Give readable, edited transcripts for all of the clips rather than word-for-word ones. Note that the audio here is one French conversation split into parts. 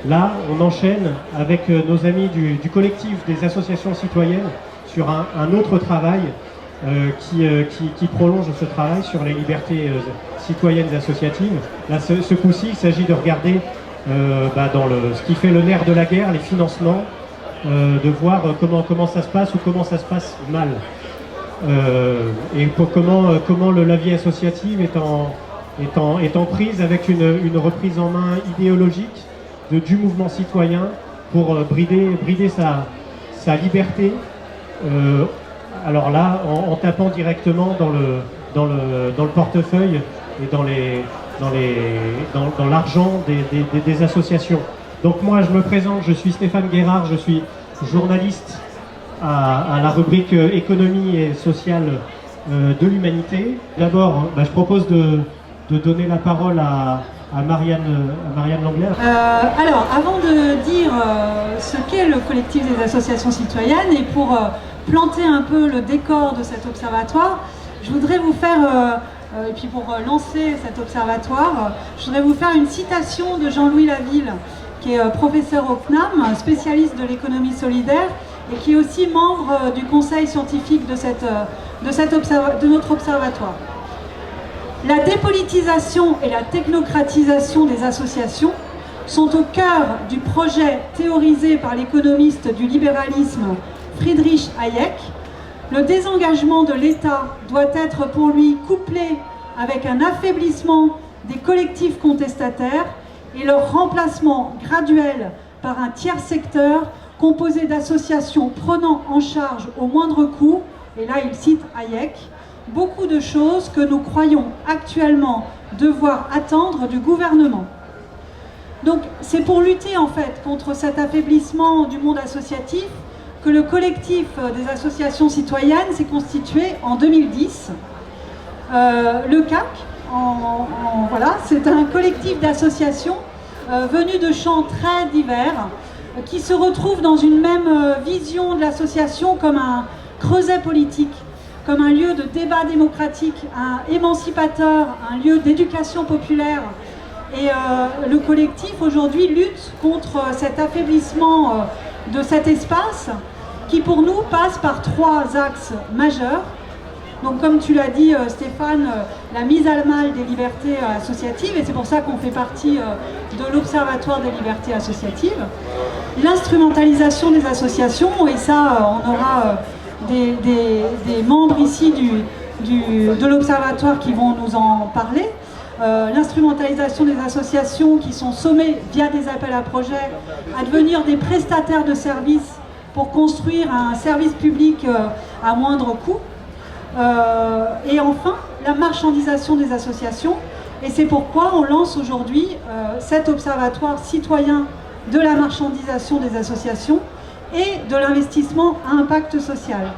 Là, on enchaîne avec nos amis du collectif des associations citoyennes sur un autre travail qui prolonge ce travail sur les libertés citoyennes associatives. Là, ce coup-ci, il s'agit de regarder dans ce qui fait le nerf de la guerre, les financements, de voir comment ça se passe ou comment ça se passe mal. Et comment la vie associative est en prise avec une reprise en main idéologique du mouvement citoyen pour brider sa liberté. Alors là, en tapant directement dans le portefeuille et dans l'argent des associations. Donc moi, je me présente, je suis Stéphane Guérard, je suis journaliste à la rubrique économie et sociale de l'Humanité. D'abord, je propose de donner la parole à Marianne Langler. Alors, avant de dire ce qu'est le collectif des associations citoyennes et pour planter un peu le décor de cet observatoire, je voudrais vous faire, et puis pour lancer cet observatoire, je voudrais vous faire une citation de Jean-Louis Laville, qui est professeur au CNAM, spécialiste de l'économie solidaire, et qui est aussi membre du conseil scientifique de notre observatoire. La dépolitisation et la technocratisation des associations sont au cœur du projet théorisé par l'économiste du libéralisme Friedrich Hayek. Le désengagement de l'État doit être pour lui couplé avec un affaiblissement des collectifs contestataires et leur remplacement graduel par un tiers secteur composé d'associations prenant en charge au moindre coût, et là il cite Hayek, beaucoup de choses que nous croyons actuellement devoir attendre du gouvernement. Donc c'est pour lutter en fait contre cet affaiblissement du monde associatif que le collectif des associations citoyennes s'est constitué en 2010. Le CAC, voilà, c'est un collectif d'associations venus de champs très divers qui se retrouvent dans une même vision de l'association comme un creuset politique, comme un lieu de débat démocratique, un émancipateur, un lieu d'éducation populaire. Et le collectif aujourd'hui lutte contre cet affaiblissement de cet espace qui pour nous passe par trois axes majeurs. Donc comme tu l'as dit Stéphane, la mise à mal des libertés associatives, et c'est pour ça qu'on fait partie de l'Observatoire des libertés associatives. L'instrumentalisation des associations, et ça on aura des membres ici de l'Observatoire qui vont nous en parler. L'instrumentalisation des associations qui sont sommées via des appels à projets à devenir des prestataires de services pour construire un service public à moindre coût. Et enfin, la marchandisation des associations. Et c'est pourquoi on lance aujourd'hui cet observatoire citoyen de la marchandisation des associations et de l'investissement à impact social.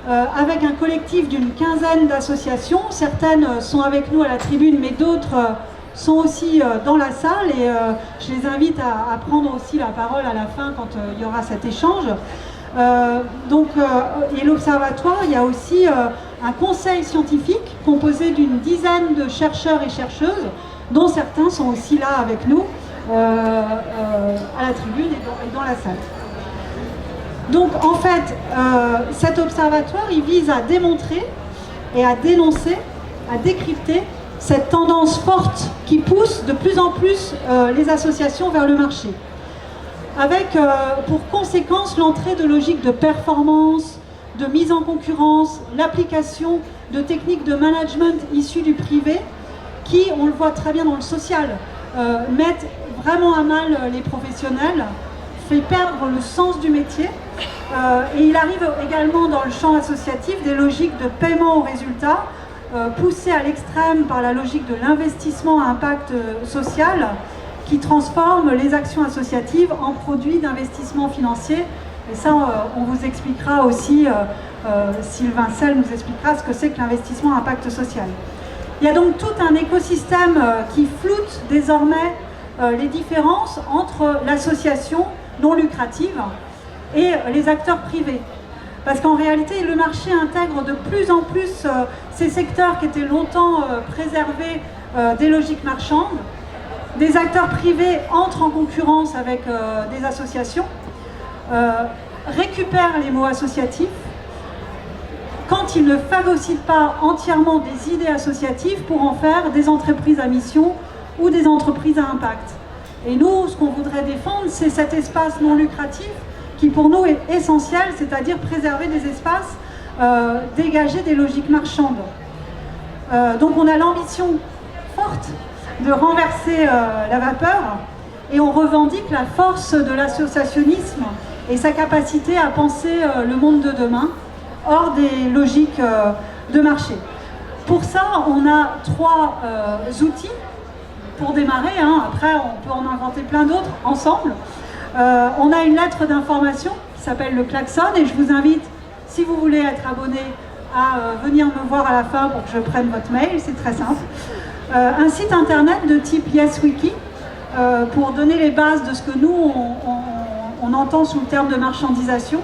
Avec un collectif d'une quinzaine d'associations, certaines sont avec nous à la tribune, mais d'autres sont aussi dans la salle, et je les invite à prendre aussi la parole à la fin quand il y aura cet échange. Et l'Observatoire, il y a aussi un conseil scientifique composé d'une dizaine de chercheurs et chercheuses, dont certains sont aussi là avec nous à la tribune et dans la salle. Donc en fait, cet observatoire, il vise à démontrer et à dénoncer, à décrypter cette tendance forte qui pousse de plus en plus les associations vers le marché, avec pour conséquence l'entrée de logiques de performance, de mise en concurrence, l'application de techniques de management issues du privé qui, on le voit très bien dans le social, mettent vraiment à mal les professionnels, fait perdre le sens du métier. Et il arrive également dans le champ associatif des logiques de paiement au résultat, poussées à l'extrême par la logique de l'investissement à impact social, qui transforme les actions associatives en produits d'investissement financier. Et ça, on vous expliquera aussi, Sylvain Selle nous expliquera ce que c'est que l'investissement à impact social. Il y a donc tout un écosystème qui floute désormais les différences entre l'association non lucrative et les acteurs privés. Parce qu'en réalité, le marché intègre de plus en plus ces secteurs qui étaient longtemps préservés des logiques marchandes. Des acteurs privés entrent en concurrence avec des associations, récupèrent les mots associatifs, quand ils ne phagocytent pas entièrement des idées associatives pour en faire des entreprises à mission ou des entreprises à impact. Et nous, ce qu'on voudrait défendre, c'est cet espace non lucratif qui pour nous est essentiel, c'est-à-dire préserver des espaces, dégager des logiques marchandes. Donc on a l'ambition forte de renverser la vapeur et on revendique la force de l'associationnisme et sa capacité à penser le monde de demain hors des logiques de marché. Pour ça, on a 3 outils pour démarrer, hein. Après on peut en inventer plein d'autres ensemble. On a une lettre d'information qui s'appelle le klaxon et je vous invite, si vous voulez être abonné, à venir me voir à la fin pour que je prenne votre mail, c'est très simple. Un site internet de type YesWiki pour donner les bases de ce que nous on entend sous le terme de marchandisation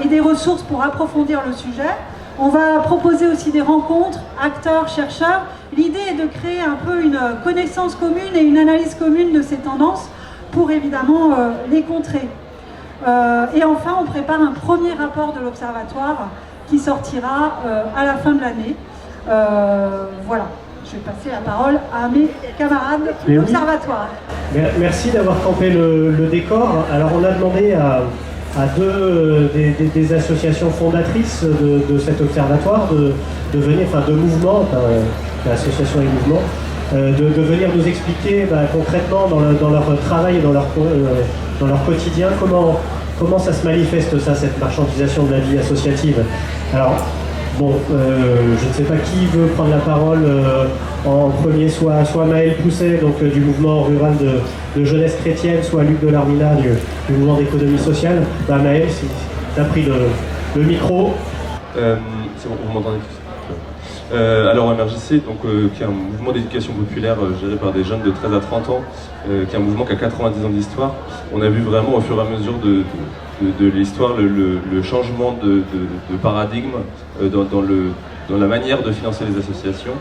et des ressources pour approfondir le sujet. On va proposer aussi des rencontres, acteurs, chercheurs. L'idée est de créer un peu une connaissance commune et une analyse commune de ces tendances pour évidemment les contrer. Et enfin, on prépare un premier rapport de l'Observatoire qui sortira à la fin de l'année. Voilà, je vais passer la parole à mes camarades de l'Observatoire. Oui. Merci d'avoir campé le décor. Alors on a demandé à 2 des associations fondatrices de cet observatoire de venir, enfin de mouvements, l'association et mouvement, de venir nous expliquer concrètement dans leur travail et dans leur quotidien comment ça se manifeste, ça, cette marchandisation de la vie associative. Alors, bon, je ne sais pas qui veut prendre la parole en premier, soit Maël Pousset, donc du mouvement rural de jeunesse chrétienne, soit Luc Delarmina du mouvement d'économie sociale. Maël, si tu as pris le micro. C'est bon, vous m'entendez? Alors MRJC, donc, qui est un mouvement d'éducation populaire géré par des jeunes de 13 à 30 ans, qui est un mouvement qui a 90 ans d'histoire. On a vu vraiment au fur et à mesure de l'histoire le changement de paradigme dans la manière de financer les associations.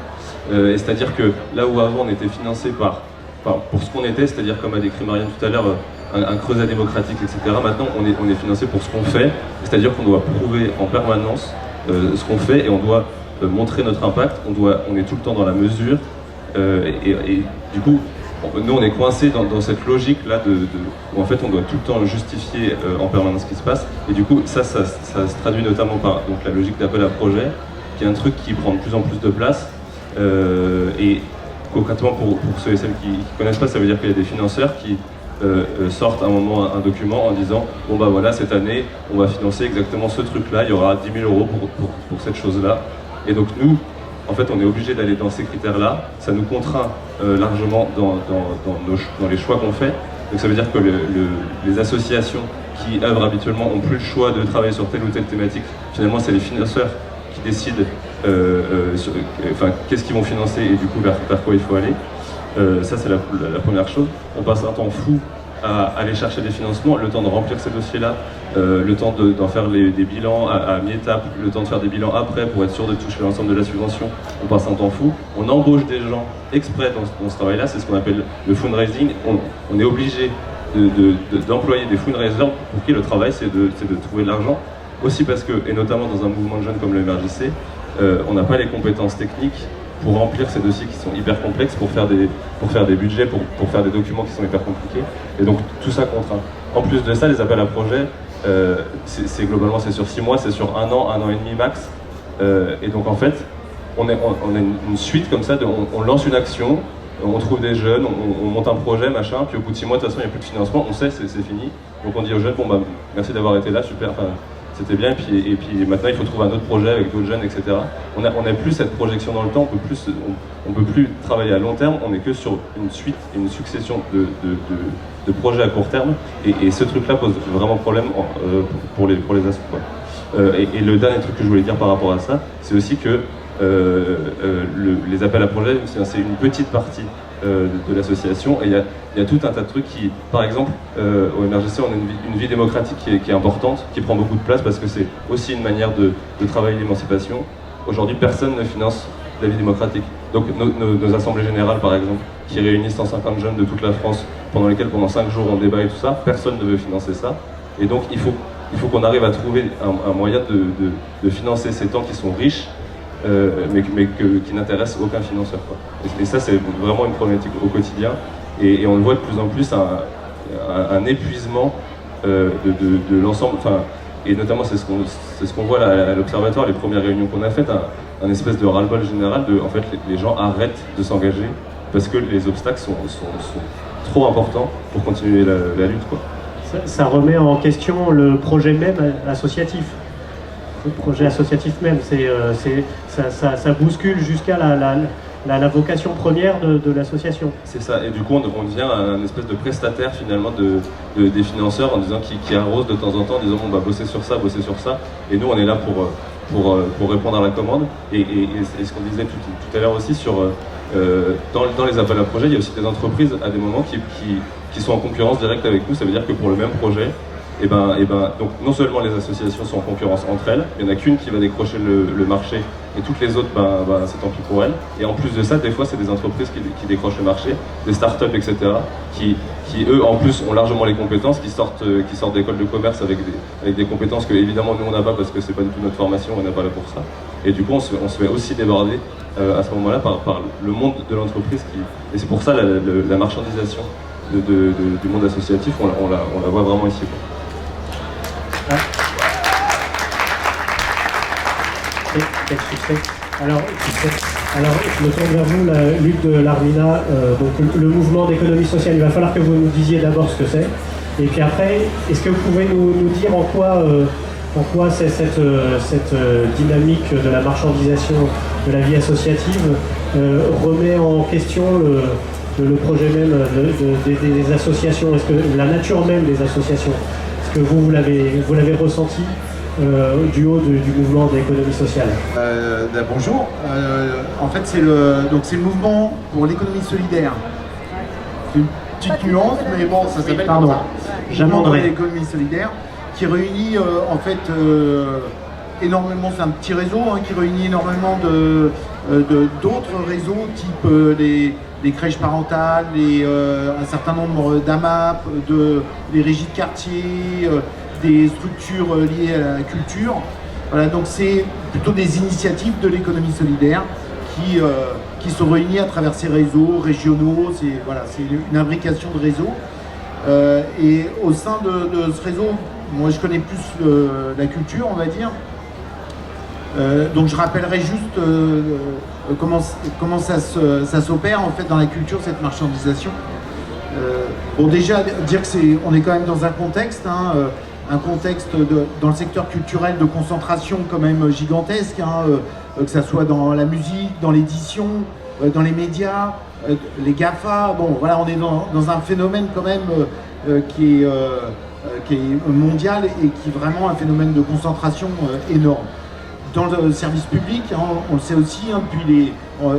C'est-à-dire que là où avant on était financé pour ce qu'on était, c'est-à-dire comme a décrit Marianne tout à l'heure, un creuset démocratique, etc. Maintenant on est financé pour ce qu'on fait, c'est-à-dire qu'on doit prouver en permanence ce qu'on fait et on doit montrer notre impact, on est tout le temps dans la mesure et du coup nous on est coincés dans cette logique là où en fait on doit tout le temps justifier en permanence ce qui se passe et du coup ça se traduit notamment par donc, la logique d'appel à projet qui est un truc qui prend de plus en plus de place et concrètement pour ceux et celles qui ne connaissent pas, ça veut dire qu'il y a des financeurs qui sortent à un moment un document en disant bon bah voilà, cette année on va financer exactement ce truc là, il y aura 10 000 € pour cette chose là et donc nous en fait on est obligé d'aller dans ces critères là, ça nous contraint largement dans les choix qu'on fait. Donc ça veut dire que les associations qui œuvrent habituellement n'ont plus le choix de travailler sur telle ou telle thématique, finalement c'est les financeurs qui décident qu'est-ce qu'ils vont financer et du coup vers quoi il faut aller. Ça c'est la première chose. On passe un temps fou à aller chercher des financements, le temps de remplir ces dossiers-là, le temps d'en faire des bilans à mi-étape, le temps de faire des bilans après pour être sûr de toucher l'ensemble de la subvention. On passe un temps fou. On embauche des gens exprès dans ce travail-là, c'est ce qu'on appelle le fundraising. On est obligé d'employer des fundraisers pour qui le travail c'est de trouver de l'argent. Aussi parce que, et notamment dans un mouvement de jeunes comme le MRJC, on n'a pas les compétences techniques pour remplir ces dossiers qui sont hyper complexes, pour faire des budgets, pour faire des documents qui sont hyper compliqués. Et donc tout ça contraint. En plus de ça, les appels à projets, globalement c'est sur 6 mois, c'est sur 1 an et demi max. Et donc en fait, on a une suite comme ça, on lance une action, on trouve des jeunes, on monte un projet, machin, puis au bout de 6 mois, de toute façon il n'y a plus de financement, on sait, c'est fini. Donc on dit aux jeunes, bon bah merci d'avoir été là, super. C'était bien, et puis maintenant il faut trouver un autre projet avec d'autres jeunes, etc. On n'a plus cette projection dans le temps, on peut plus travailler à long terme, on n'est que sur une suite, une succession de projets à court terme, et ce truc-là pose vraiment problème pour les assos. Et le dernier truc que je voulais dire par rapport à ça, c'est aussi que les appels à projets, c'est une petite partie de l'association. Et il y a tout un tas de trucs qui, par exemple, au MRGC, on a une vie démocratique qui est importante, qui prend beaucoup de place parce que c'est aussi une manière de travailler l'émancipation. Aujourd'hui, personne ne finance la vie démocratique. Donc nos assemblées générales, par exemple, qui réunissent 150 jeunes de toute la France, pendant lesquelles pendant 5 jours on débat et tout ça, personne ne veut financer ça. Et donc il faut qu'on arrive à trouver un moyen de financer ces temps qui sont riches, mais qui n'intéressent aucun financeur, quoi. Et ça, c'est vraiment une problématique au quotidien. Et on le voit de plus en plus, un épuisement de l'ensemble. Et notamment, c'est ce qu'on voit là, à l'Observatoire, les premières réunions qu'on a faites, un espèce de ras-le-bol général en fait, les gens arrêtent de s'engager parce que les obstacles sont trop importants pour continuer la lutte, quoi. Ça remet en question le projet même associatif. Le projet associatif même, ça bouscule jusqu'à la vocation première de l'association. C'est ça, et du coup on devient un espèce de prestataire finalement des financeurs en disant qui arrose de temps en temps en disant on va bosser sur ça, et nous on est là pour répondre à la commande. Et ce qu'on disait tout à l'heure aussi sur dans les appels à projets, il y a aussi des entreprises à des moments qui sont en concurrence directe avec nous. Ça veut dire que pour le même projet, donc non seulement les associations sont en concurrence entre elles, il n'y en a qu'une qui va décrocher le marché et toutes les autres, c'est tant pis pour elles. Et en plus de ça, des fois, c'est des entreprises qui décrochent le marché, des startups, etc., qui eux, en plus, ont largement les compétences, qui sortent d'écoles de commerce avec des compétences que, évidemment, nous, on n'a pas parce que c'est pas du tout notre formation, on n'est pas là pour ça. Et du coup, on se fait aussi déborder à ce moment-là par le monde de l'entreprise. Et c'est pour ça la marchandisation du monde associatif, on la voit vraiment ici, quoi. Quel succès. Alors, je me tourne vers vous, Luc de l'Armina. Donc, le mouvement d'économie sociale, il va falloir que vous nous disiez d'abord ce que c'est. Et puis après, est-ce que vous pouvez nous dire en quoi cette dynamique de la marchandisation de la vie associative remet en question le projet même des associations? Est-ce que la nature même des associations, est-ce que vous l'avez ressenti du haut du mouvement d'économie sociale? Bonjour. En fait, c'est le mouvement pour l'économie solidaire. C'est une petite nuance, mais bon, ça s'appelle comme ça. Le mouvement pour l'économie solidaire qui réunit en fait énormément. C'est un petit réseau qui réunit énormément d'autres réseaux, type les crèches parentales, un certain nombre d'AMAP, des régies de quartier. Des structures liées à la culture. Voilà, donc c'est plutôt des initiatives de l'économie solidaire qui sont réunies à travers ces réseaux régionaux. C'est une imbrication de réseaux. Et au sein de ce réseau, moi je connais plus la culture, on va dire. Donc je rappellerai juste comment ça s'opère en fait dans la culture, cette marchandisation. Bon, déjà dire que on est quand même dans un contexte. Un contexte dans le secteur culturel de concentration quand même gigantesque, que ça soit dans la musique, dans l'édition, dans les médias, les GAFA. Bon, voilà, on est dans un phénomène quand même qui est mondial et qui est vraiment un phénomène de concentration énorme. Dans le service public, on le sait aussi,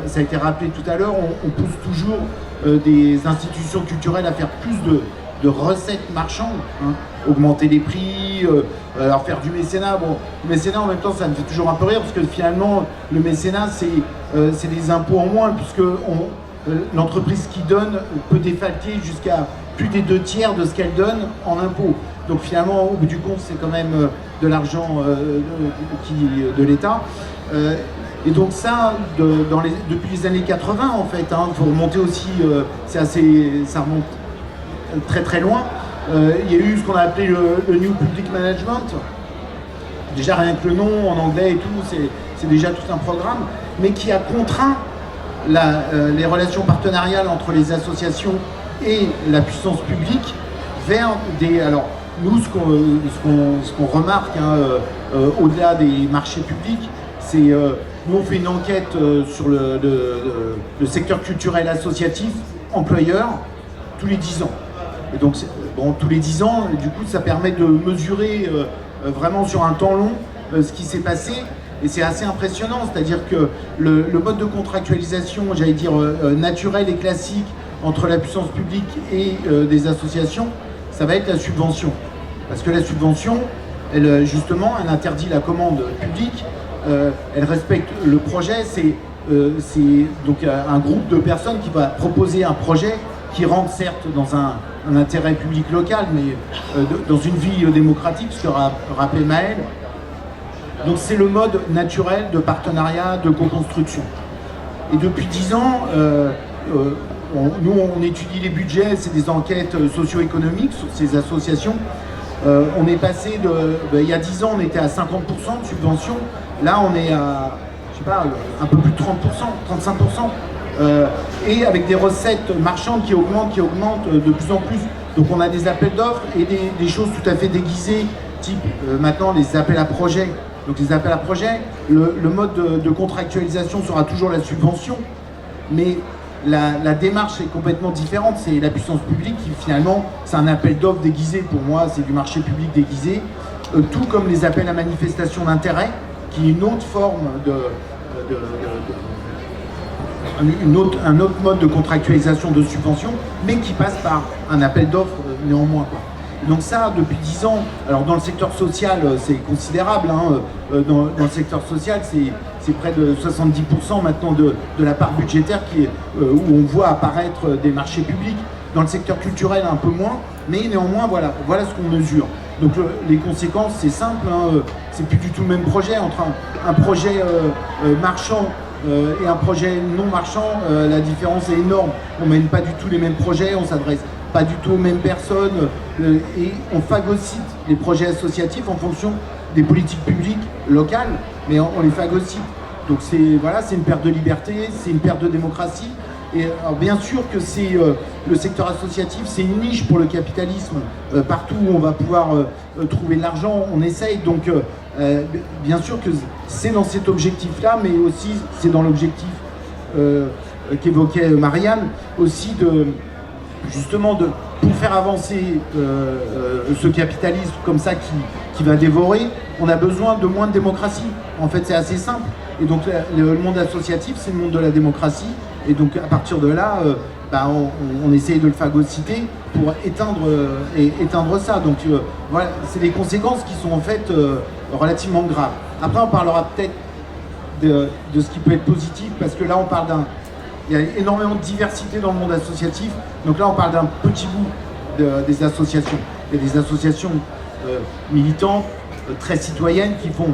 ça a été rappelé tout à l'heure, on pousse toujours des institutions culturelles à faire plus de recettes marchandes, augmenter les prix, alors faire du mécénat. Bon, le mécénat en même temps ça me fait toujours un peu rire parce que finalement le mécénat c'est des impôts en moins puisque l'entreprise qui donne peut défalquer jusqu'à plus des 2/3 de ce qu'elle donne en impôts. Donc finalement au bout du compte c'est quand même de l'argent de l'État. Et donc ça, depuis les années 80 en fait, faut remonter aussi, ça remonte très très loin. Il y a eu ce qu'on a appelé le New Public Management. Déjà rien que le nom en anglais et tout, c'est déjà tout un programme, mais qui a contraint les relations partenariales entre les associations et la puissance publique vers des... Alors nous, ce qu'on remarque au-delà des marchés publics, c'est... nous on fait une enquête sur le secteur culturel associatif employeur tous les 10 ans. Et donc, tous les 10 ans, du coup, ça permet de mesurer vraiment sur un temps long ce qui s'est passé. Et c'est assez impressionnant, c'est-à-dire que le mode de contractualisation, j'allais dire naturel et classique, entre la puissance publique et des associations, ça va être la subvention. Parce que la subvention, elle, justement, elle interdit la commande publique, elle respecte le projet, c'est donc un groupe de personnes qui va proposer un projet qui rentre certes dans un intérêt public local, mais dans une vie démocratique, ce que rappelait Maël. Donc c'est le mode naturel de partenariat, de co-construction. Et depuis 10 ans, nous on étudie les budgets, c'est des enquêtes socio-économiques sur ces associations. On est passé il y a 10 ans, on était à 50% de subvention. Là, on est à, je sais pas, un peu plus de 30%, 35%. Et avec des recettes marchandes qui augmentent de plus en plus. Donc on a des appels d'offres et des choses tout à fait déguisées, type maintenant les appels à projets. Donc les appels à projets, le mode de contractualisation sera toujours la subvention, mais la démarche est complètement différente. C'est la puissance publique qui finalement, c'est un appel d'offres déguisé pour moi, c'est du marché public déguisé, tout comme les appels à manifestation d'intérêt, qui est une autre forme un autre mode de contractualisation de subvention, mais qui passe par un appel d'offres néanmoins, quoi. Donc ça, depuis 10 ans, alors dans le secteur social, c'est considérable, hein, dans le secteur social, c'est près de 70% maintenant de la part budgétaire où on voit apparaître des marchés publics. Dans le secteur culturel, un peu moins, mais néanmoins, voilà ce qu'on mesure. Donc les conséquences, c'est simple, hein, c'est plus du tout le même projet. Entre un projet marchand et un projet non marchand, la différence est énorme. On mène pas du tout les mêmes projets, on s'adresse pas du tout aux mêmes personnes, et on phagocyte les projets associatifs en fonction des politiques publiques locales, mais on les phagocyte. Donc c'est une perte de liberté, c'est une perte de démocratie. Et alors bien sûr que c'est le secteur associatif, c'est une niche pour le capitalisme. Partout où on va pouvoir trouver de l'argent, on essaye. Donc bien sûr que c'est dans cet objectif-là, mais aussi c'est dans l'objectif qu'évoquait Marianne, aussi pour faire avancer ce capitalisme comme ça qui va dévorer, on a besoin de moins de démocratie. En fait, c'est assez simple. Et donc le monde associatif, c'est le monde de la démocratie. Et donc à partir de là, on essaye de le phagocyter pour éteindre ça. Donc voilà, c'est des conséquences qui sont en fait relativement graves. Après, on parlera peut-être de ce qui peut être positif, parce que là, on parle il y a énormément de diversité dans le monde associatif. Donc là, on parle d'un petit bout des associations. Il y a des associations militantes, très citoyennes, qui font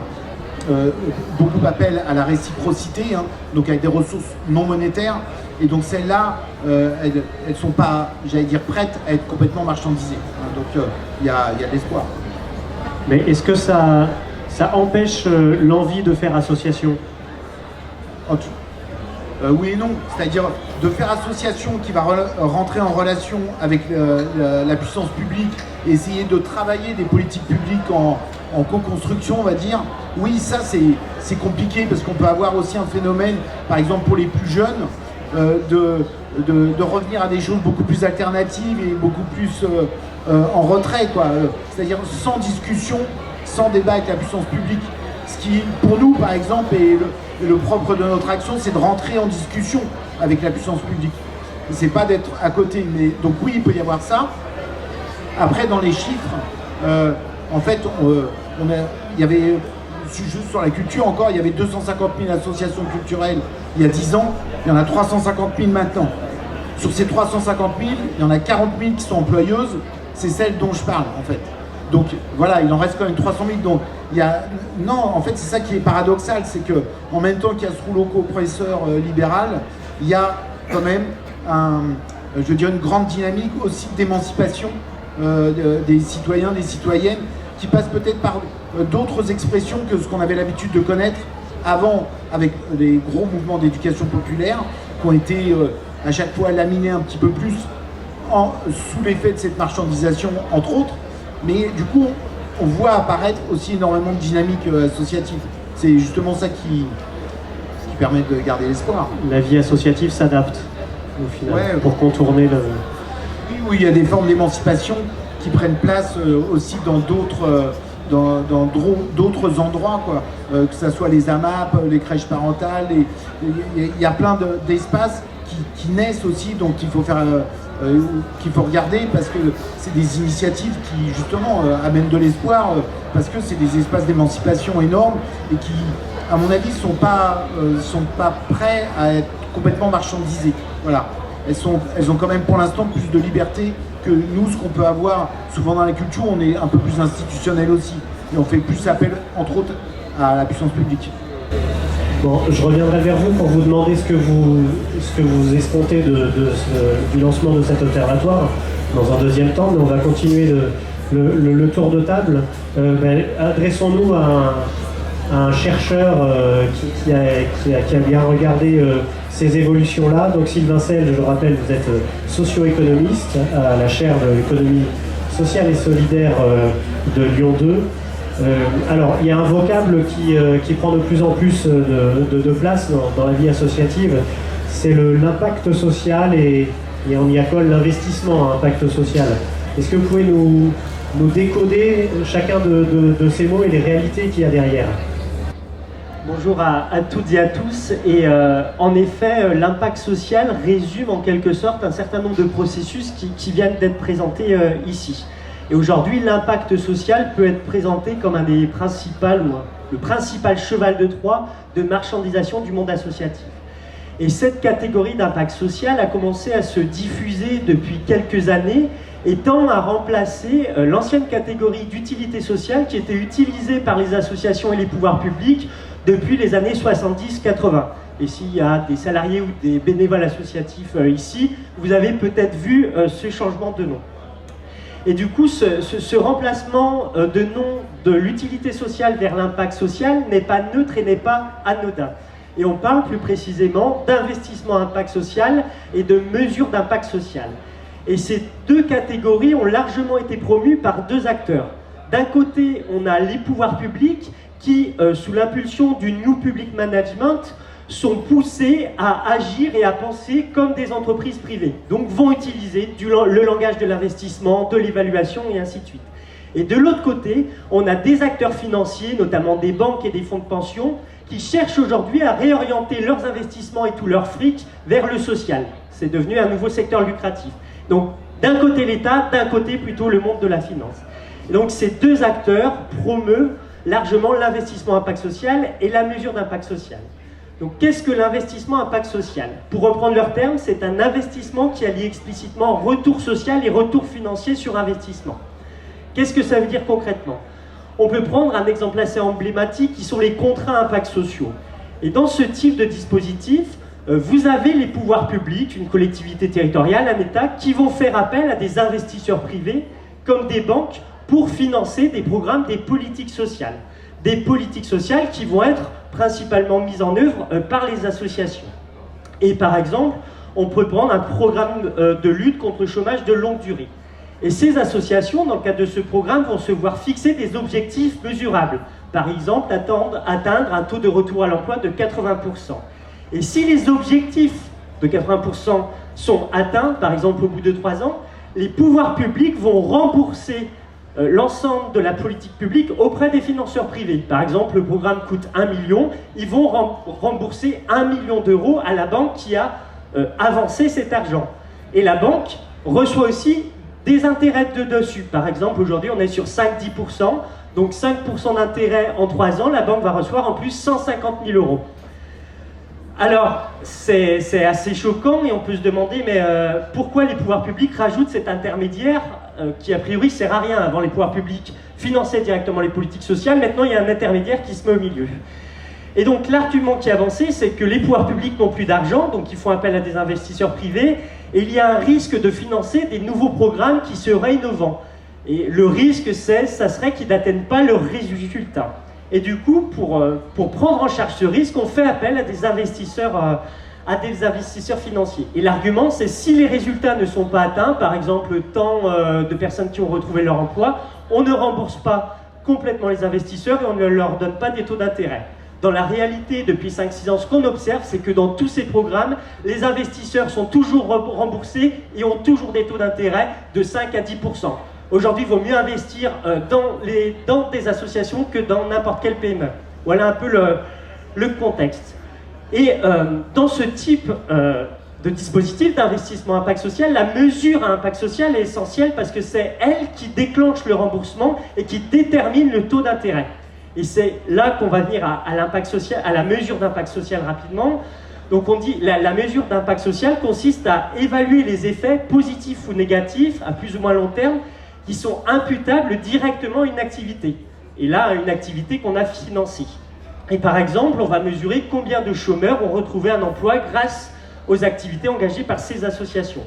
beaucoup appel à la réciprocité, hein, donc avec des ressources non monétaires. Et donc celles-là, elles ne sont pas, j'allais dire, prêtes à être complètement marchandisées. Hein, donc il y a de l'espoir. Mais est-ce que ça empêche l'envie de faire association ? Oui et non, c'est-à-dire de faire association qui va rentrer en relation avec la puissance publique et essayer de travailler des politiques publiques en co-construction, on va dire. Oui, ça c'est compliqué, parce qu'on peut avoir aussi un phénomène, par exemple pour les plus jeunes, de revenir à des choses beaucoup plus alternatives et beaucoup plus en retrait, quoi. C'est-à-dire sans discussion, sans débat avec la puissance publique. Ce qui, pour nous, par exemple, est le propre de notre action, c'est de rentrer en discussion avec la puissance publique. C'est pas d'être à côté. Mais, donc oui, il peut y avoir ça. Après, dans les chiffres, en fait, il y avait, juste sur la culture encore, il y avait 250 000 associations culturelles il y a 10 ans. Il y en a 350 000 maintenant. Sur ces 350 000, il y en a 40 000 qui sont employeuses. C'est celles dont je parle, en fait. Donc voilà, il en reste quand même 300 000. Donc non, en fait, c'est ça qui est paradoxal, c'est que en même temps qu'il y a ce rouleau compresseur libéral, il y a quand même je dirais une grande dynamique aussi d'émancipation des citoyens, des citoyennes, qui passe peut-être par d'autres expressions que ce qu'on avait l'habitude de connaître avant, avec les gros mouvements d'éducation populaire qui ont été à chaque fois laminés un petit peu plus sous l'effet de cette marchandisation, entre autres. Mais du coup, on voit apparaître aussi énormément de dynamique associative. C'est justement ça qui permet de garder l'espoir. La vie associative s'adapte, au final, pour contourner le... Oui, il y a des formes d'émancipation qui prennent place aussi dans d'autres dans d'autres endroits, quoi. Que ce soit les AMAP, les crèches parentales, il y a plein d'espaces qui naissent aussi, donc il faut qu'il faut regarder, parce que c'est des initiatives qui justement amènent de l'espoir, parce que c'est des espaces d'émancipation énormes et qui, à mon avis, sont pas prêts à être complètement marchandisés. Voilà. Elles ont quand même pour l'instant plus de liberté que nous, ce qu'on peut avoir. Souvent dans la culture, on est un peu plus institutionnel aussi, et on fait plus appel, entre autres, à la puissance publique. Bon, je reviendrai vers vous pour vous demander ce que vous escomptez du lancement de cet observatoire dans un deuxième temps, mais on va continuer le tour de table. Adressons-nous à un chercheur qui a bien regardé ces évolutions-là. Donc Sylvain Selle, je le rappelle, vous êtes socio-économiste à la chaire de l'économie sociale et solidaire de Lyon 2. Alors, il y a un vocable qui prend de plus en plus de place dans la vie associative, c'est l'impact social, et on y accole l'investissement à impact social. Est-ce que vous pouvez nous décoder chacun de ces mots et les réalités qu'il y a derrière? Bonjour à toutes et à tous. Et en effet, l'impact social résume en quelque sorte un certain nombre de processus qui viennent d'être présentés ici. Et aujourd'hui, l'impact social peut être présenté comme le principal cheval de Troie de marchandisation du monde associatif. Et cette catégorie d'impact social a commencé à se diffuser depuis quelques années et tend à remplacer l'ancienne catégorie d'utilité sociale qui était utilisée par les associations et les pouvoirs publics depuis les années 70-80. Et s'il y a des salariés ou des bénévoles associatifs ici, vous avez peut-être vu ce changement de nom. Et du coup, ce remplacement de nom de l'utilité sociale vers l'impact social n'est pas neutre et n'est pas anodin. Et on parle plus précisément d'investissement à impact social et de mesures d'impact social. Et ces deux catégories ont largement été promues par deux acteurs. D'un côté, on a les pouvoirs publics qui, sous l'impulsion du New Public Management, sont poussés à agir et à penser comme des entreprises privées. Donc vont utiliser le langage de l'investissement, de l'évaluation et ainsi de suite. Et de l'autre côté, on a des acteurs financiers, notamment des banques et des fonds de pension, qui cherchent aujourd'hui à réorienter leurs investissements et tout leur fric vers le social. C'est devenu un nouveau secteur lucratif. Donc d'un côté l'État, d'un côté plutôt le monde de la finance. Et donc ces deux acteurs promeuvent largement l'investissement impact social et la mesure d'impact social. Donc qu'est-ce que l'investissement impact social? Pour reprendre leurs termes, c'est un investissement qui allie explicitement retour social et retour financier sur investissement. Qu'est-ce que ça veut dire concrètement? On peut prendre un exemple assez emblématique qui sont les contrats impact sociaux. Et dans ce type de dispositif, vous avez les pouvoirs publics, une collectivité territoriale, un État, qui vont faire appel à des investisseurs privés, comme des banques, pour financer des programmes, des politiques sociales. Des politiques sociales qui vont être principalement mises en œuvre par les associations. Et par exemple, on peut prendre un programme de lutte contre le chômage de longue durée. Et ces associations, dans le cadre de ce programme, vont se voir fixer des objectifs mesurables. Par exemple, atteindre un taux de retour à l'emploi de 80%. Et si les objectifs de 80% sont atteints, par exemple au bout de 3 ans, les pouvoirs publics vont rembourser l'ensemble de la politique publique auprès des financeurs privés. Par exemple, le programme coûte 1 million, ils vont rembourser 1 million d'euros à la banque qui a avancé cet argent. Et la banque reçoit aussi des intérêts de dessus. Par exemple, aujourd'hui, on est sur 5-10%, donc 5% d'intérêt en 3 ans, la banque va recevoir en plus 150 000 euros. Alors, c'est assez choquant et on peut se demander, mais pourquoi les pouvoirs publics rajoutent cet intermédiaire qui a priori sert à rien? Avant, les pouvoirs publics finançaient directement les politiques sociales, maintenant il y a un intermédiaire qui se met au milieu. Et donc l'argument qui est avancé, c'est que les pouvoirs publics n'ont plus d'argent, donc ils font appel à des investisseurs privés, et il y a un risque de financer des nouveaux programmes qui seraient innovants. Et le risque, ça serait qu'ils n'atteignent pas leurs résultats. Et du coup, pour prendre en charge ce risque, on fait appel à des investisseurs financiers. Et l'argument, c'est si les résultats ne sont pas atteints, par exemple tant de personnes qui ont retrouvé leur emploi, on ne rembourse pas complètement les investisseurs et on ne leur donne pas des taux d'intérêt. Dans la réalité, depuis 5-6 ans, ce qu'on observe, c'est que dans tous ces programmes, les investisseurs sont toujours remboursés et ont toujours des taux d'intérêt de 5 à 10%. Aujourd'hui, il vaut mieux investir dans des associations que dans n'importe quelle PME. Voilà un peu le contexte. Et dans ce type de dispositif d'investissement impact social, la mesure à impact social est essentielle parce que c'est elle qui déclenche le remboursement et qui détermine le taux d'intérêt. Et c'est là qu'on va venir à l'impact social, à la mesure d'impact social rapidement. Donc on dit la mesure d'impact social consiste à évaluer les effets positifs ou négatifs à plus ou moins long terme qui sont imputables directement à une activité. Et là, à une activité qu'on a financée. Et par exemple, on va mesurer combien de chômeurs ont retrouvé un emploi grâce aux activités engagées par ces associations.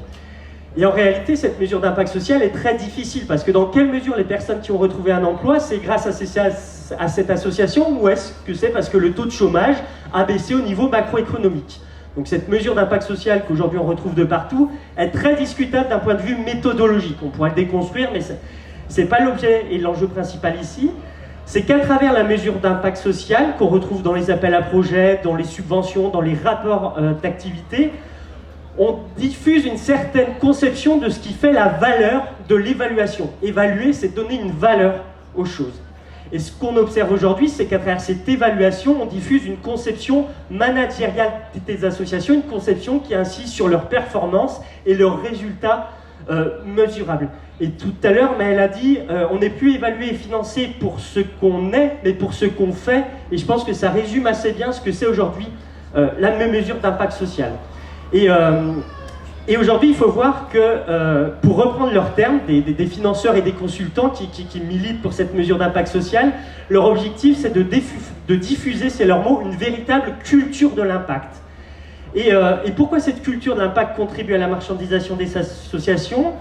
Et en réalité, cette mesure d'impact social est très difficile parce que dans quelle mesure les personnes qui ont retrouvé un emploi, c'est grâce à cette association ou est-ce que c'est parce que le taux de chômage a baissé au niveau macroéconomique? Donc cette mesure d'impact social qu'aujourd'hui on retrouve de partout est très discutable d'un point de vue méthodologique. On pourrait le déconstruire, mais ce n'est pas l'objet et l'enjeu principal ici. C'est qu'à travers la mesure d'impact social qu'on retrouve dans les appels à projets, dans les subventions, dans les rapports d'activité, on diffuse une certaine conception de ce qui fait la valeur de l'évaluation. Évaluer, c'est donner une valeur aux choses. Et ce qu'on observe aujourd'hui, c'est qu'à travers cette évaluation, on diffuse une conception managériale des associations, une conception qui insiste sur leur performance et leurs résultats mesurables. Et tout à l'heure, Maëlle a dit, on n'est plus évalué et financé pour ce qu'on est, mais pour ce qu'on fait. Et je pense que ça résume assez bien ce que c'est aujourd'hui la même mesure d'impact social. Et aujourd'hui, il faut voir que, pour reprendre leurs termes, des financeurs et des consultants qui militent pour cette mesure d'impact social, leur objectif, c'est de diffuser, c'est leur mot, une véritable culture de l'impact. Et pourquoi cette culture de l'impact contribue à la marchandisation des associations?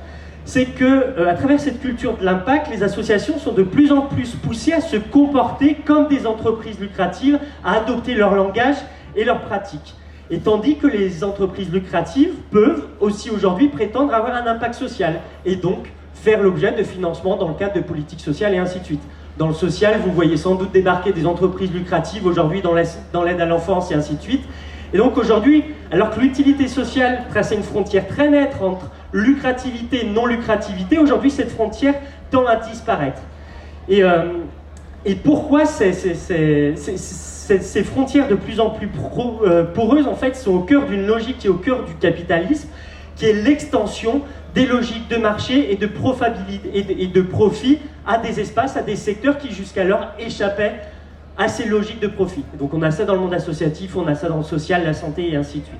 C'est que, à travers cette culture de l'impact, les associations sont de plus en plus poussées à se comporter comme des entreprises lucratives, à adopter leur langage et leurs pratiques. Et tandis que les entreprises lucratives peuvent aussi aujourd'hui prétendre avoir un impact social et donc faire l'objet de financement dans le cadre de politiques sociales et ainsi de suite. Dans le social, vous voyez sans doute débarquer des entreprises lucratives aujourd'hui dans l'aide à l'enfance et ainsi de suite. Et donc aujourd'hui, alors que l'utilité sociale traçait une frontière très nette entre lucrativité et non-lucrativité, aujourd'hui cette frontière tend à disparaître. Et pourquoi ces frontières de plus en plus poreuses en fait sont au cœur d'une logique qui est au cœur du capitalisme, qui est l'extension des logiques de marché et de profit à des espaces, à des secteurs qui jusqu'alors échappaient à ces logiques de profit. Donc on a ça dans le monde associatif, on a ça dans le social, la santé et ainsi de suite.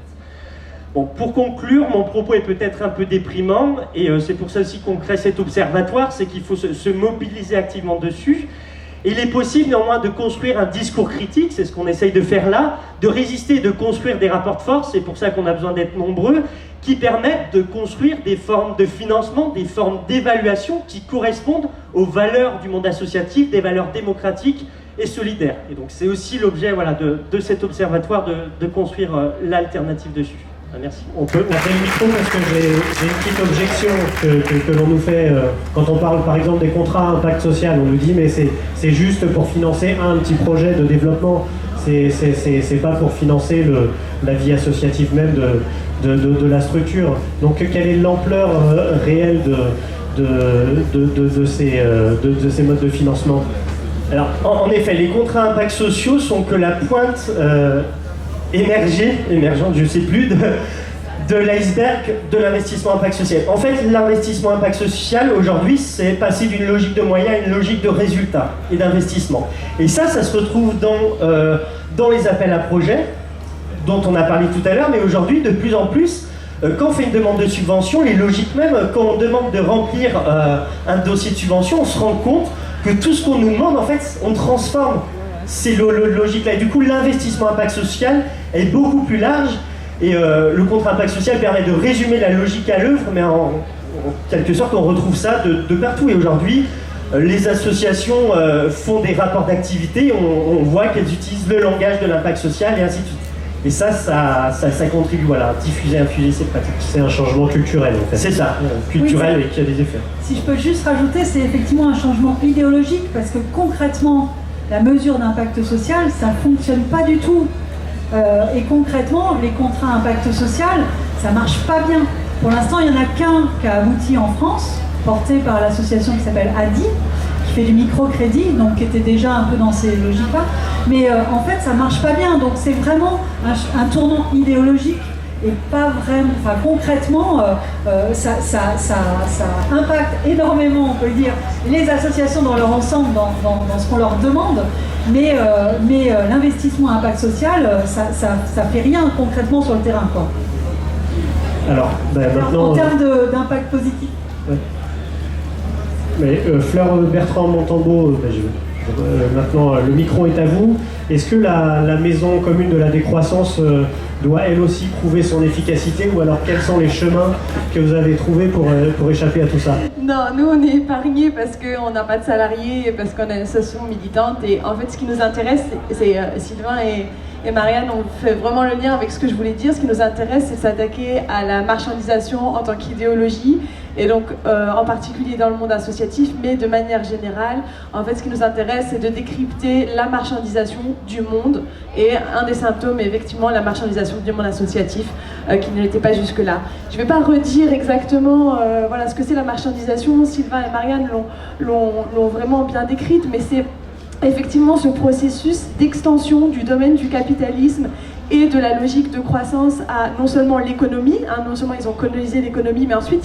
Bon, pour conclure, mon propos est peut-être un peu déprimant et c'est pour ça aussi qu'on crée cet observatoire, c'est qu'il faut se mobiliser activement dessus. Et il est possible néanmoins de construire un discours critique, c'est ce qu'on essaye de faire là, de résister et de construire des rapports de force, c'est pour ça qu'on a besoin d'être nombreux, qui permettent de construire des formes de financement, des formes d'évaluation qui correspondent aux valeurs du monde associatif, des valeurs démocratiques et solidaires. Et donc c'est aussi l'objet de cet observatoire de construire l'alternative dessus. Merci. On peut monter le micro parce que j'ai une petite objection que l'on nous fait quand on parle par exemple des contrats à impact social. On nous dit mais c'est juste pour financer un petit projet de développement. C'est pas pour financer la vie associative même de la structure. Donc quelle est l'ampleur réelle de ces modes de financement? Alors en effet, les contrats à impact sociaux sont que la pointe émergente, je sais plus, de l'iceberg de l'investissement impact social. En fait, l'investissement impact social, aujourd'hui, c'est passer d'une logique de moyens à une logique de résultats et d'investissement. Et ça se retrouve dans les appels à projets, dont on a parlé tout à l'heure, mais aujourd'hui, de plus en plus, quand on fait une demande de subvention, les logiques même, quand on demande de remplir un dossier de subvention, on se rend compte que tout ce qu'on nous demande, en fait, on transforme ces logiques-là. Et du coup, l'investissement impact social est beaucoup plus large et le contrat impact social permet de résumer la logique à l'œuvre, mais en quelque sorte, on retrouve ça de partout. Et aujourd'hui, les associations font des rapports d'activité, on voit qu'elles utilisent le langage de l'impact social et ainsi de suite. Et ça contribue à diffuser, infuser ces pratiques. C'est un changement culturel en fait. C'est ça, culturel et qui a des effets. Si je peux juste rajouter, c'est effectivement un changement idéologique parce que concrètement, la mesure d'impact social, ça ne fonctionne pas du tout. Et concrètement, les contrats impact social, ça ne marche pas bien. Pour l'instant, il n'y en a qu'un qui a abouti en France. porté par l'association qui s'appelle ADI, qui fait du microcrédit, donc qui était déjà un peu dans ces logiques-là. Mais en fait, ça marche pas bien. Donc c'est vraiment un tournant idéologique et pas vraiment, enfin concrètement, ça impacte énormément, on peut le dire, les associations dans leur ensemble, dans ce qu'on leur demande, mais l'investissement à impact social, ça fait rien concrètement sur le terrain, quoi. Alors, maintenant... En termes d'impact positif. Ouais. Mais Fleur Bertrand Montambeau, maintenant le micro est à vous. Est-ce que la maison commune de la décroissance doit elle aussi prouver son efficacité, ou alors quels sont les chemins que vous avez trouvés pour échapper à tout ça? Non, nous on est épargnés parce qu'on n'a pas de salariés, parce qu'on a une association militante, et en fait ce qui nous intéresse, c'est Sylvain et Marianne ont fait vraiment le lien avec ce que je voulais dire. Ce qui nous intéresse, c'est de s'attaquer à la marchandisation en tant qu'idéologie, et donc en particulier dans le monde associatif, mais de manière générale. En fait, ce qui nous intéresse, c'est de décrypter la marchandisation du monde, et un des symptômes est effectivement la marchandisation du monde associatif, qui ne l'était pas jusque-là. Je ne vais pas redire exactement voilà, ce que c'est la marchandisation. Sylvain et Marianne l'ont vraiment bien décrite, mais c'est effectivement ce processus d'extension du domaine du capitalisme et de la logique de croissance à non seulement l'économie, non seulement ils ont colonisé l'économie, mais ensuite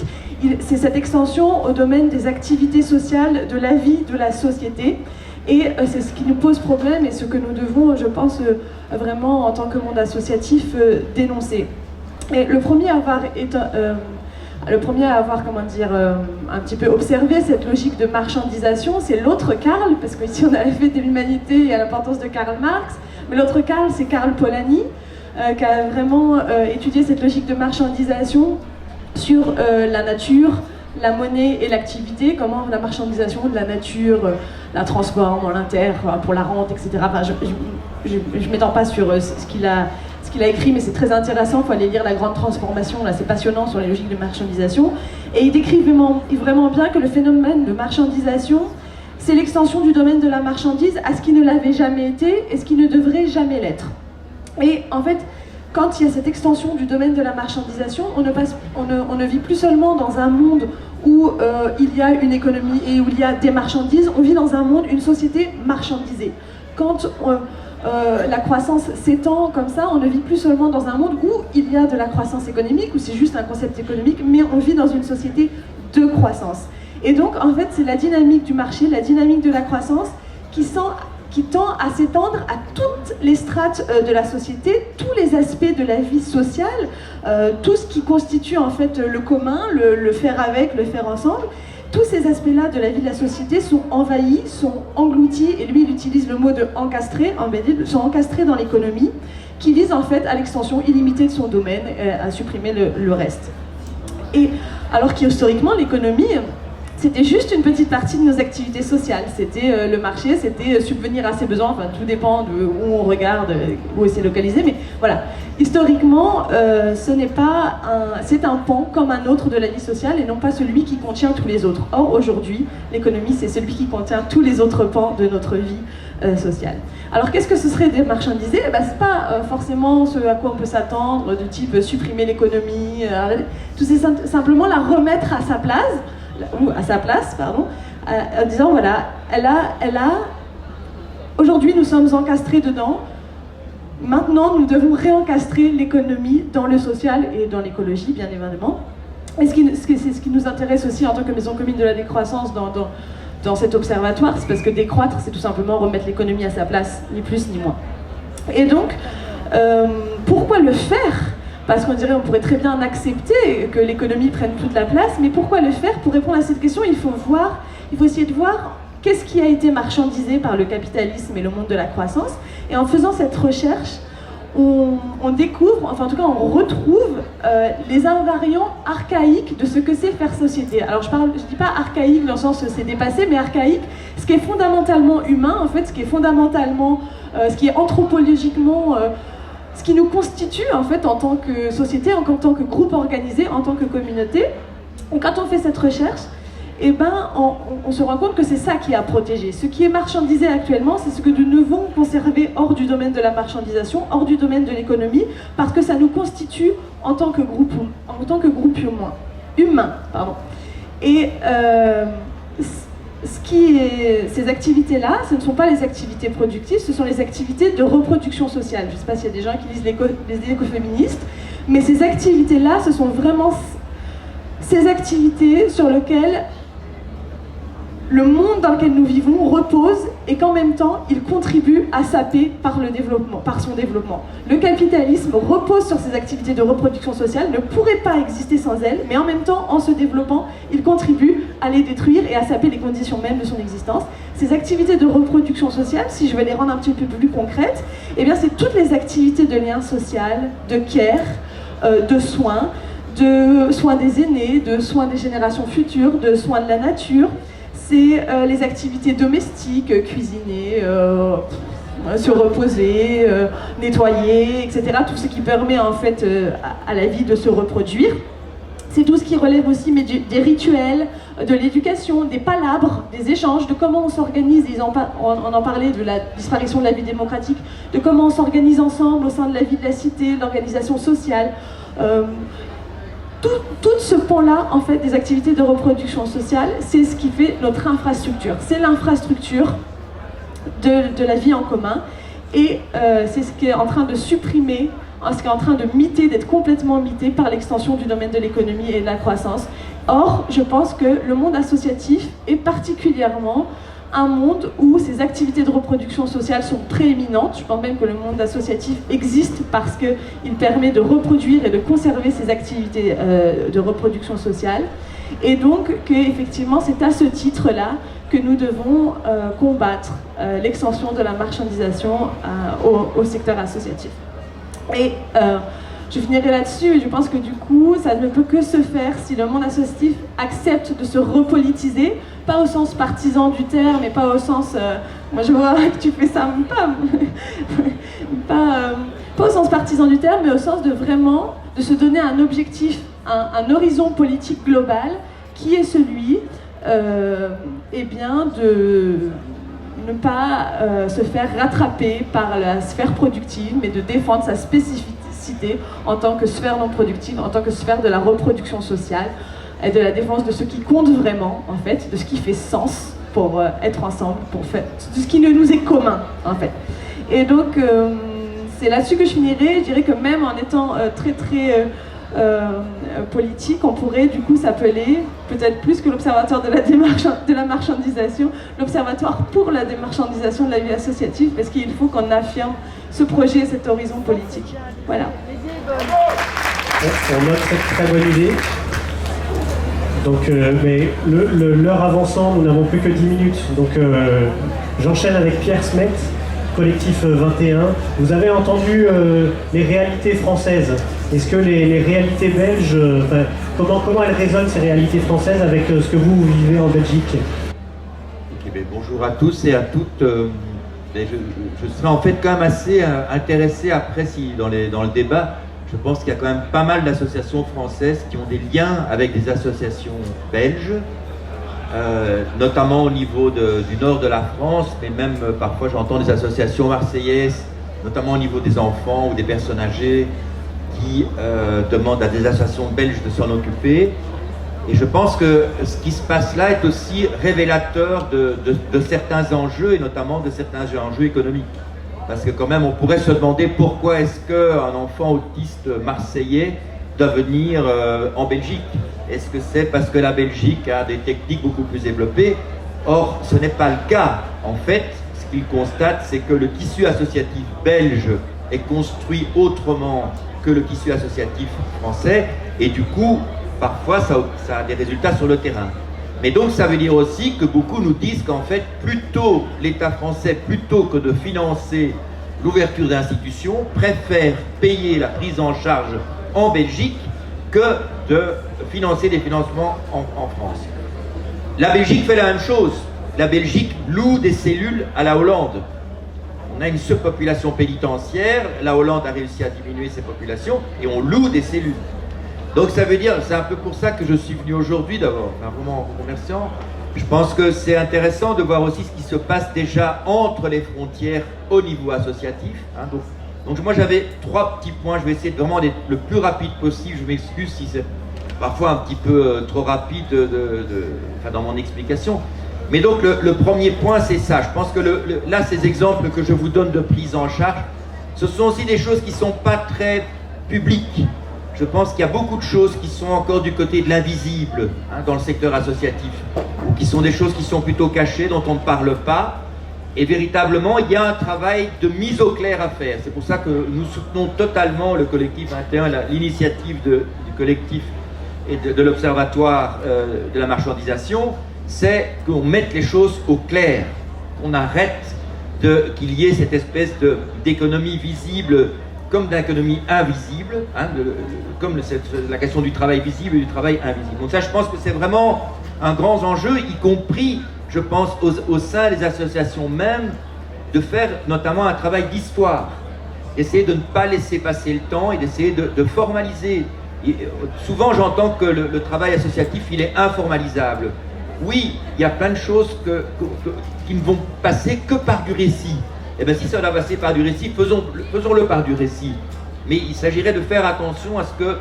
c'est cette extension au domaine des activités sociales, de la vie de la société. Et c'est ce qui nous pose problème et ce que nous devons, je pense, vraiment en tant que monde associatif dénoncer. Et le premier à avoir, comment dire, un petit peu observé cette logique de marchandisation, c'est l'autre Karl, parce qu'ici on a la fête de l'humanité et à l'importance de Karl Marx, mais l'autre Karl, c'est Karl Polanyi, qui a vraiment étudié cette logique de marchandisation sur la nature, la monnaie et l'activité, comment la marchandisation de la nature la transforme en l'inter pour la rente, etc. Enfin, je ne m'étends pas sur ce qu'il a écrit, mais c'est très intéressant, il faut aller lire La Grande Transformation, là c'est passionnant sur les logiques de marchandisation. Et il décrit vraiment bien que le phénomène de marchandisation, c'est l'extension du domaine de la marchandise à ce qui ne l'avait jamais été et ce qui ne devrait jamais l'être. Et en fait, quand il y a cette extension du domaine de la marchandisation, on ne vit plus seulement dans un monde où il y a une économie et où il y a des marchandises, on vit dans un monde, une société marchandisée. Quand la croissance s'étend comme ça, on ne vit plus seulement dans un monde où il y a de la croissance économique, où c'est juste un concept économique, mais on vit dans une société de croissance. Et donc, en fait, c'est la dynamique du marché, la dynamique de la croissance qui tend à s'étendre à toutes les strates de la société, tous les aspects de la vie sociale, tout ce qui constitue en fait le commun, le faire avec, le faire ensemble. Tous ces aspects-là de la vie de la société sont envahis, sont engloutis, et lui il utilise le mot de encastré, sont encastrés dans l'économie, qui vise en fait à l'extension illimitée de son domaine, à supprimer le reste. Et alors qu'historiquement l'économie, c'était juste une petite partie de nos activités sociales. C'était le marché, c'était subvenir à ses besoins, enfin tout dépend de où on regarde, où c'est localisé, mais voilà. Historiquement, c'est un pan comme un autre de la vie sociale et non pas celui qui contient tous les autres. Or, aujourd'hui, l'économie, c'est celui qui contient tous les autres pans de notre vie sociale. Alors, qu'est-ce que ce serait démarchandiser ? C'est pas forcément ce à quoi on peut s'attendre, de type supprimer l'économie, tout c'est simplement la remettre à sa place, en disant voilà, aujourd'hui nous sommes encastrés dedans, maintenant nous devons réencastrer l'économie dans le social et dans l'écologie, bien évidemment. Et c'est ce qui nous intéresse aussi en tant que maison commune de la décroissance dans cet observatoire, c'est parce que décroître, c'est tout simplement remettre l'économie à sa place, ni plus ni moins. Et donc, pourquoi le faire ? Parce qu'on dirait on pourrait très bien accepter que l'économie prenne toute la place, mais pourquoi le faire ? Pour répondre à cette question, il faut essayer de voir qu'est-ce qui a été marchandisé par le capitalisme et le monde de la croissance. Et en faisant cette recherche, on découvre, enfin en tout cas on retrouve les invariants archaïques de ce que c'est faire société. Alors je dis pas archaïque dans le sens c'est dépassé, mais archaïque, ce qui est fondamentalement humain, en fait, ce qui est anthropologiquement... ce qui nous constitue en fait en tant que société, en tant que groupe organisé, en tant que communauté. Et quand on fait cette recherche, on se rend compte que c'est ça qui est à protéger. Ce qui est marchandisé actuellement, c'est ce que nous devons conserver hors du domaine de la marchandisation, hors du domaine de l'économie, parce que ça nous constitue en tant que groupe humain. Et ces activités-là, ce ne sont pas les activités productives, ce sont les activités de reproduction sociale. Je ne sais pas s'il y a des gens qui lisent les écoféministes, mais ces activités-là, ce sont vraiment ces activités sur lesquelles le monde dans lequel nous vivons repose et qu'en même temps, il contribue à saper par son développement. Le capitalisme repose sur ces activités de reproduction sociale, ne pourrait pas exister sans elles, mais en même temps, en se développant, il contribue à les détruire et à saper les conditions mêmes de son existence. Ces activités de reproduction sociale, si je vais les rendre un petit peu plus concrètes, eh bien, c'est toutes les activités de lien social, de care, de soins des aînés, de soins des générations futures, de soins de la nature. C'est les activités domestiques, cuisiner, se reposer, nettoyer, etc. Tout ce qui permet en fait à la vie de se reproduire. C'est tout ce qui relève aussi des rituels, de l'éducation, des palabres, des échanges, de comment on s'organise. On en parlait de la disparition de la vie démocratique, de comment on s'organise ensemble au sein de la vie de la cité, l'organisation sociale. Tout ce pan-là, en fait, des activités de reproduction sociale, c'est ce qui fait notre infrastructure. C'est l'infrastructure de la vie en commun. Et c'est ce qui est en train de supprimer, ce qui est en train de miter, d'être complètement mité par l'extension du domaine de l'économie et de la croissance. Or, je pense que le monde associatif est particulièrement un monde où ces activités de reproduction sociale sont prééminentes. Je pense même que le monde associatif existe parce qu'il permet de reproduire et de conserver ces activités de reproduction sociale. Et donc, qu'effectivement, c'est à ce titre-là que nous devons combattre l'extension de la marchandisation au secteur associatif. Et je finirai là-dessus, et je pense que du coup, ça ne peut que se faire si le monde associatif accepte de se repolitiser, pas au sens partisan du terme, et pas au sens, moi je vois que tu fais ça, pas au sens partisan du terme, mais au sens de vraiment, de se donner un objectif, un horizon politique global, qui est celui, eh bien, de ne pas se faire rattraper par la sphère productive, mais de défendre sa spécificité en tant que sphère non productive, en tant que sphère de la reproduction sociale et de la défense de ce qui compte vraiment, en fait, de ce qui fait sens pour être ensemble, pour faire de ce qui nous est commun, en fait. Et donc, c'est là-dessus que je finirai. Je dirais que même en étant très politique, on pourrait du coup s'appeler, peut-être plus que l'observatoire de la marchandisation, l'observatoire pour la démarchandisation de la vie associative, parce qu'il faut qu'on affirme ce projet et cet horizon politique. Voilà. On note cette très bonne idée. Donc, mais l'heure avançant, nous n'avons plus que 10 minutes. Donc, j'enchaîne avec Pierre Smet, collectif 21. Vous avez entendu les réalités françaises. Est-ce que les réalités belges, comment elles résonnent, ces réalités françaises, avec ce que vous vivez en Belgique? Okay, bonjour à tous et à toutes. Je serais en fait quand même assez intéressé après, si dans le débat, je pense qu'il y a quand même pas mal d'associations françaises qui ont des liens avec des associations belges, notamment au niveau du nord de la France, mais même parfois j'entends des associations marseillaises, notamment au niveau des enfants ou des personnes âgées, qui demandent à des associations belges de s'en occuper. Et je pense que ce qui se passe là est aussi révélateur de certains enjeux, et notamment de certains enjeux économiques. Parce que quand même, on pourrait se demander pourquoi est-ce qu'un enfant autiste marseillais doit venir en Belgique. Est-ce que c'est parce que la Belgique a des techniques beaucoup plus développées? Or, ce n'est pas le cas. En fait, ce qu'il constate, c'est que le tissu associatif belge est construit autrement que le tissu associatif français, et du coup, parfois, ça a des résultats sur le terrain. Mais donc, ça veut dire aussi que beaucoup nous disent qu'en fait, plutôt l'État français, plutôt que de financer l'ouverture d'institutions, préfère payer la prise en charge en Belgique que de financer des financements en France. La Belgique fait la même chose. La Belgique loue des cellules à la Hollande. On a une surpopulation pénitentiaire, la Hollande a réussi à diminuer ses populations et on loue des cellules. Donc ça veut dire, c'est un peu pour ça que je suis venu aujourd'hui d'abord, vraiment en vous remerciant. Je pense que c'est intéressant de voir aussi ce qui se passe déjà entre les frontières au niveau associatif. Hein. Donc moi j'avais 3 petits points, je vais essayer de vraiment d'être le plus rapide possible, je m'excuse si parfois un petit peu trop rapide dans mon explication. Mais donc le premier point, c'est ça. Je pense que là, ces exemples que je vous donne de prise en charge, ce sont aussi des choses qui ne sont pas très publiques. Je pense qu'il y a beaucoup de choses qui sont encore du côté de l'invisible dans le secteur associatif, ou qui sont des choses qui sont plutôt cachées, dont on ne parle pas. Et véritablement, il y a un travail de mise au clair à faire. C'est pour ça que nous soutenons totalement le collectif 21, l'initiative du collectif et de l'Observatoire de la marchandisation, c'est qu'on mette les choses au clair, qu'on arrête qu'il y ait cette espèce d'économie visible comme d'économie invisible, comme la question du travail visible et du travail invisible. Donc ça, je pense que c'est vraiment un grand enjeu, y compris, je pense, au sein des associations même, de faire notamment un travail d'histoire, essayer de ne pas laisser passer le temps et d'essayer de formaliser. Et souvent, j'entends que le travail associatif, il est informalisable. Oui, il y a plein de choses qui ne vont passer que par du récit. Eh bien, si ça doit passer par du récit, faisons-le par du récit. Mais il s'agirait de faire attention à ce que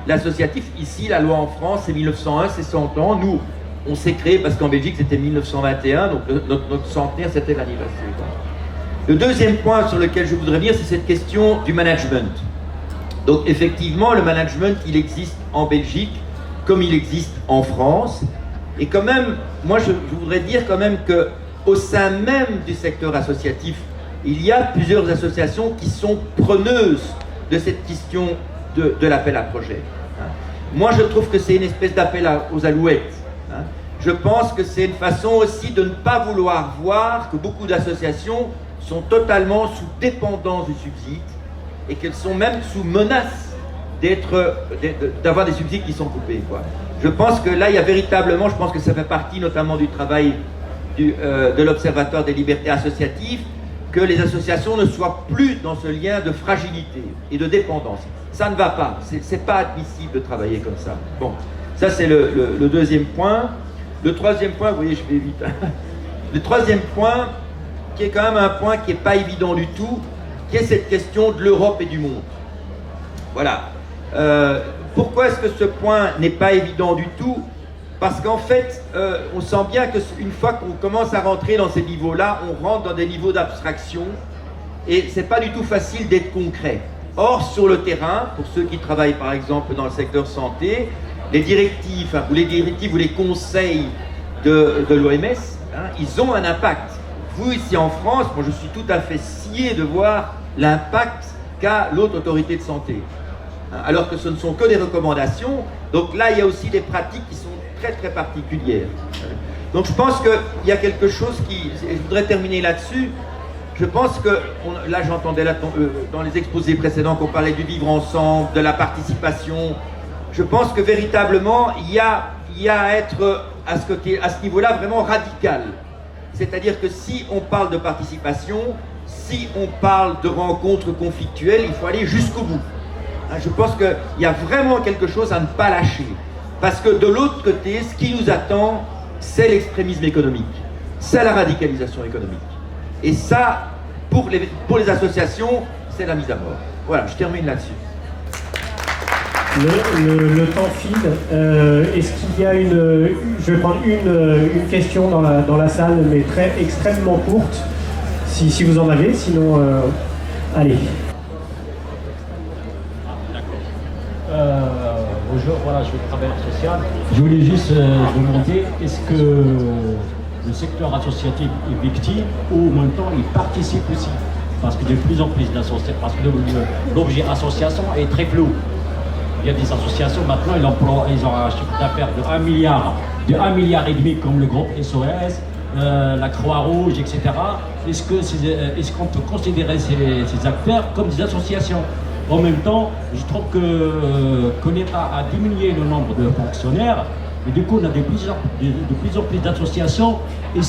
l'associatif, ici, la loi en France, c'est 1901, c'est 100 ans. Nous, on s'est créé parce qu'en Belgique, c'était 1921, donc notre centenaire, c'était l'anniversaire. Le deuxième point sur lequel je voudrais venir, c'est cette question du management. Donc, effectivement, le management, il existe en Belgique, comme il existe en France. Et quand même, moi, je voudrais dire quand même qu'au sein même du secteur associatif, il y a plusieurs associations qui sont preneuses de cette question de l'appel à projet. Moi, je trouve que c'est une espèce d'appel aux alouettes. Je pense que c'est une façon aussi de ne pas vouloir voir que beaucoup d'associations sont totalement sous dépendance du subside et qu'elles sont même sous menace d'avoir des subsides qui sont coupés, quoi. Je pense que là, il y a véritablement, je pense que ça fait partie notamment du travail de l'Observatoire des libertés associatives, que les associations ne soient plus dans ce lien de fragilité et de dépendance. Ça ne va pas, c'est pas admissible de travailler comme ça. Bon, ça c'est le deuxième point. Le troisième point, vous voyez, je vais vite. Le troisième point, qui est quand même un point qui n'est pas évident du tout, qui est cette question de l'Europe et du monde. Voilà. Pourquoi est-ce que ce point n'est pas évident du tout? Parce qu'en fait, on sent bien qu'une fois qu'on commence à rentrer dans ces niveaux-là, on rentre dans des niveaux d'abstraction et c'est pas du tout facile d'être concret. Or, sur le terrain, pour ceux qui travaillent par exemple dans le secteur santé, les directives ou les conseils de l'OMS, ils ont un impact. Vous, ici en France, moi je suis tout à fait scié de voir l'impact qu'a l'autre autorité de santé. Alors que ce ne sont que des recommandations. Donc là, il y a aussi des pratiques qui sont très très particulières. Donc je pense qu'il y a quelque chose je voudrais terminer là-dessus. Je pense que, là j'entendais dans les exposés précédents qu'on parlait du vivre ensemble, de la participation. Je pense que véritablement, il y a à être à ce niveau-là vraiment radical. C'est-à-dire que si on parle de participation, si on parle de rencontres conflictuelles, il faut aller jusqu'au bout. Je pense qu'il y a vraiment quelque chose à ne pas lâcher. Parce que de l'autre côté, ce qui nous attend, c'est l'extrémisme économique. C'est la radicalisation économique. Et ça, pour les associations, c'est la mise à mort. Voilà, je termine là-dessus. Le temps file. Est-ce qu'il y a je vais prendre une question dans la salle, mais extrêmement courte, si vous en avez, sinon, allez. Bonjour, voilà, je suis travailleur social. Je voulais juste demander, est-ce que le secteur associatif est victime ou maintenant il participe aussi? Parce que de plus en plus d'associations, parce que l'objet association est très flou. Il y a des associations maintenant, ils ont un chiffre d'affaires de 1 milliard, de 1,5 milliard comme le groupe SOS, la Croix-Rouge, etc. Est-ce qu'on peut considérer ces acteurs comme des associations? En même temps, je trouve que l'État a diminué le nombre de fonctionnaires et du coup on a de plus en plus d'associations et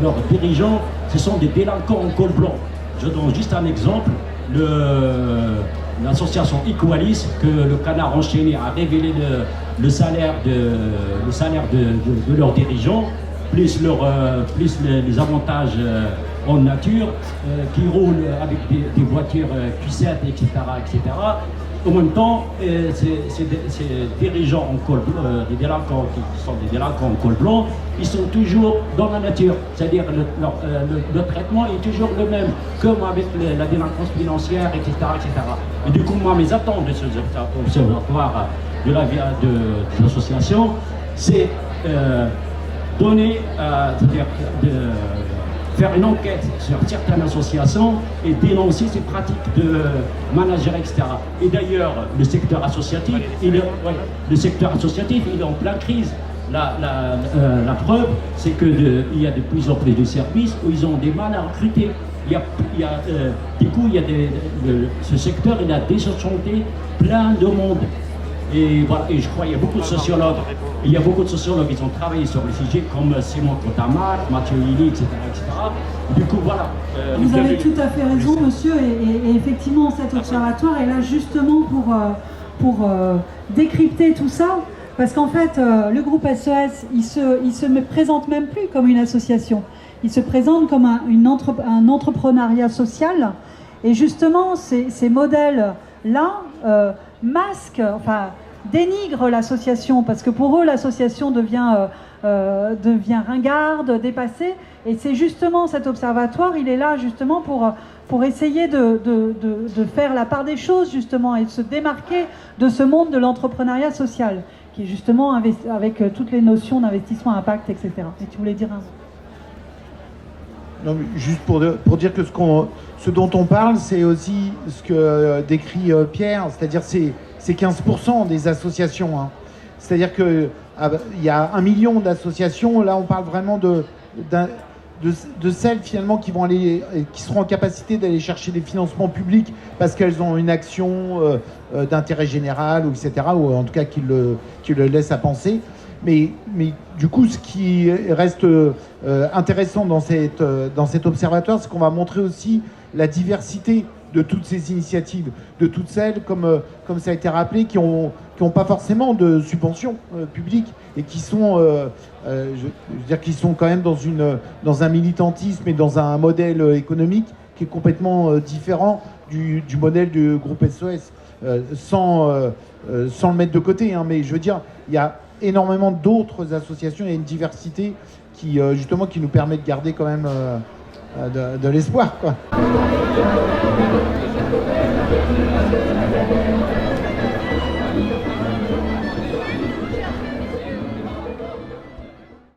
leurs dirigeants, ce sont des délinquants en col blanc. Je donne juste un exemple, l'association Equalis, que le Canard enchaîné a révélé le salaire de leurs dirigeants, plus les avantages en nature, qui roulent avec des voitures Q7, etc. En même temps, ces dirigeants en col blanc, des délinquants qui sont des délinquants en col blanc, ils sont toujours dans la nature. C'est-à-dire le traitement est toujours le même, comme avec la délinquance financière, etc., etc. Et du coup, moi, mes attentes de ce observatoire de la vie de l'association, c'est donner, c'est-à-dire faire une enquête sur certaines associations et dénoncer ces pratiques de manager, etc. Et d'ailleurs, le secteur associatif, il est en pleine crise. La preuve, c'est qu'il y a de plus en plus de services où ils ont des mal à recruter. Du coup, ce secteur, il a désenchanté plein de monde. Et voilà, et je crois qu'il y a beaucoup de sociologues. Il y a beaucoup de sociologues qui ont travaillé sur le sujet, comme Simon Cotamar, Mathieu Lili, etc., etc. Du coup, voilà. Vous avez tout à fait raison, monsieur, et effectivement, cet observatoire est là justement pour décrypter tout ça, parce qu'en fait, le groupe SES, il se présente même plus comme une association. Il se présente comme un entrepreneuriat social, et justement, ces modèles-là dénigrent l'association, parce que pour eux, l'association devient ringarde, dépassée, et c'est justement cet observatoire, il est là justement pour essayer de faire la part des choses, justement, et de se démarquer de ce monde de l'entrepreneuriat social, qui est justement avec toutes les notions d'investissement, impact, etc. Et tu voulais dire un mot? Non, mais juste pour dire que ce dont on parle, c'est aussi ce que décrit Pierre, c'est-à-dire c'est 15% des associations. Hein. C'est-à-dire qu'il y a 1 million d'associations, là on parle vraiment de celles finalement qui seront en capacité d'aller chercher des financements publics parce qu'elles ont une action d'intérêt général, ou etc., ou en tout cas qui le laissent à penser. Mais du coup, ce qui reste intéressant dans cet observatoire, c'est qu'on va montrer aussi la diversité de toutes ces initiatives, de toutes celles, comme ça a été rappelé, qui ont pas forcément de subventions publiques et qui sont, je veux dire, qui sont quand même dans un militantisme et dans un modèle économique qui est complètement différent du modèle du groupe SOS, sans le mettre de côté. Hein, mais je veux dire, il y a énormément d'autres associations, il y a une diversité qui justement qui nous permet de garder quand même de l'espoir, quoi.